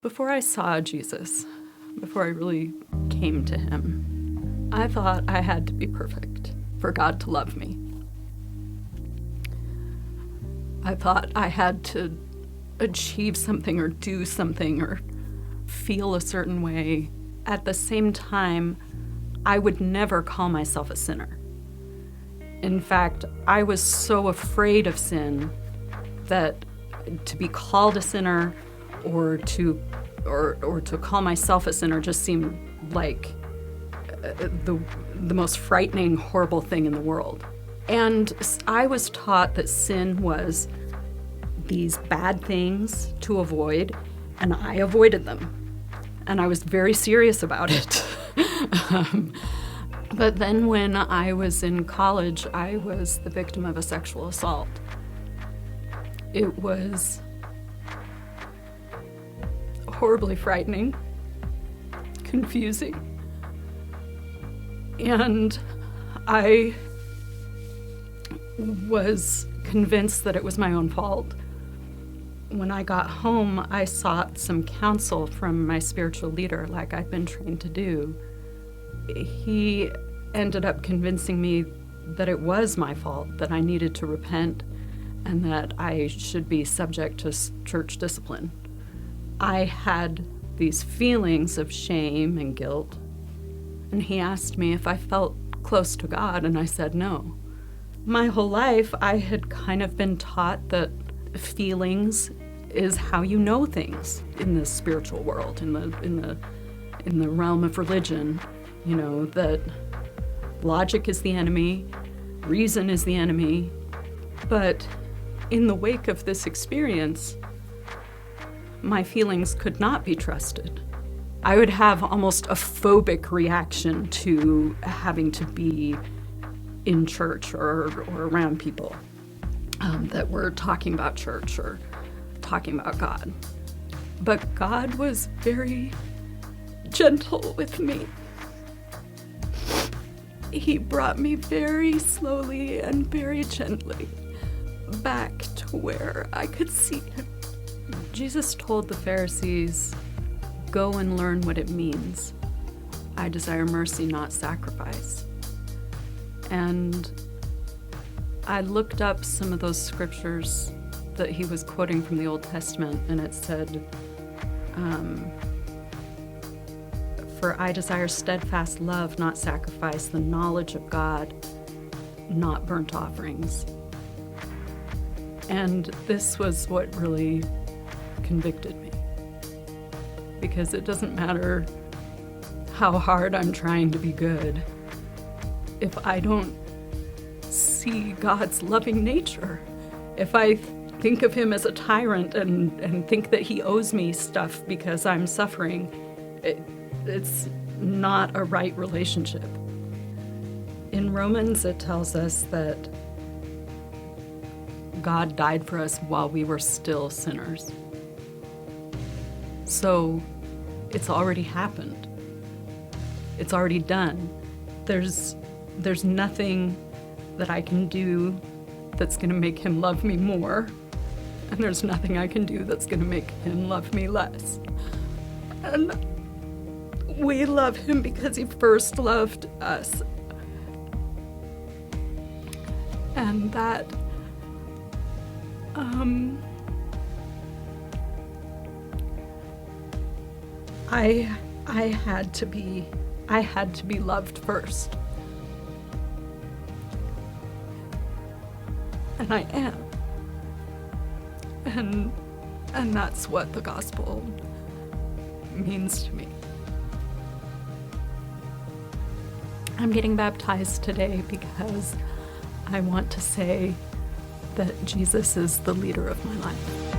Before I saw Jesus, before I really came to him, I thought I had to be perfect for God to love me. I thought I had to achieve something or do something or feel a certain way. At the same time, I would never call myself a sinner. In fact, I was so afraid of sin that to be called a sinner or to call myself a sinner just seemed like the most frightening, horrible thing in the world. And I was taught that sin was these bad things to avoid, and I avoided them. And I was very serious about it. But then when I was in college, I was the victim of a sexual assault. It was horribly frightening, confusing, and I was convinced that it was my own fault. When I got home, I sought some counsel from my spiritual leader, like I'd been trained to do. He ended up convincing me that it was my fault, that I needed to repent, and that I should be subject to church discipline. I had these feelings of shame and guilt, and he asked me if I felt close to God, and I said no. My whole life, I had kind of been taught that feelings is how you know things in the spiritual world, in the realm of religion. You know, that logic is the enemy, reason is the enemy. But in the wake of this experience, my feelings could not be trusted. I would have almost a phobic reaction to having to be in church or around people that were talking about church or talking about God. But God was very gentle with me. He brought me very slowly and very gently back to where I could see him. Jesus told the Pharisees, "Go and learn what it means. I desire mercy, not sacrifice." And I looked up some of those scriptures that he was quoting from the Old Testament, and it said, "For I desire steadfast love, not sacrifice, the knowledge of God, not burnt offerings." And this was what really convicted me, because it doesn't matter how hard I'm trying to be good if I don't see God's loving nature. If I think of him as a tyrant and think that he owes me stuff because I'm suffering, it's not a right relationship. In Romans, it tells us that God died for us while we were still sinners. So it's already happened. It's already done. There's nothing that I can do that's going to make him love me more, and there's nothing I can do that's going to make him love me less. And we love him because he first loved us. And that I had to be loved first. And I am. And that's what the gospel means to me. I'm getting baptized today because I want to say that Jesus is the leader of my life.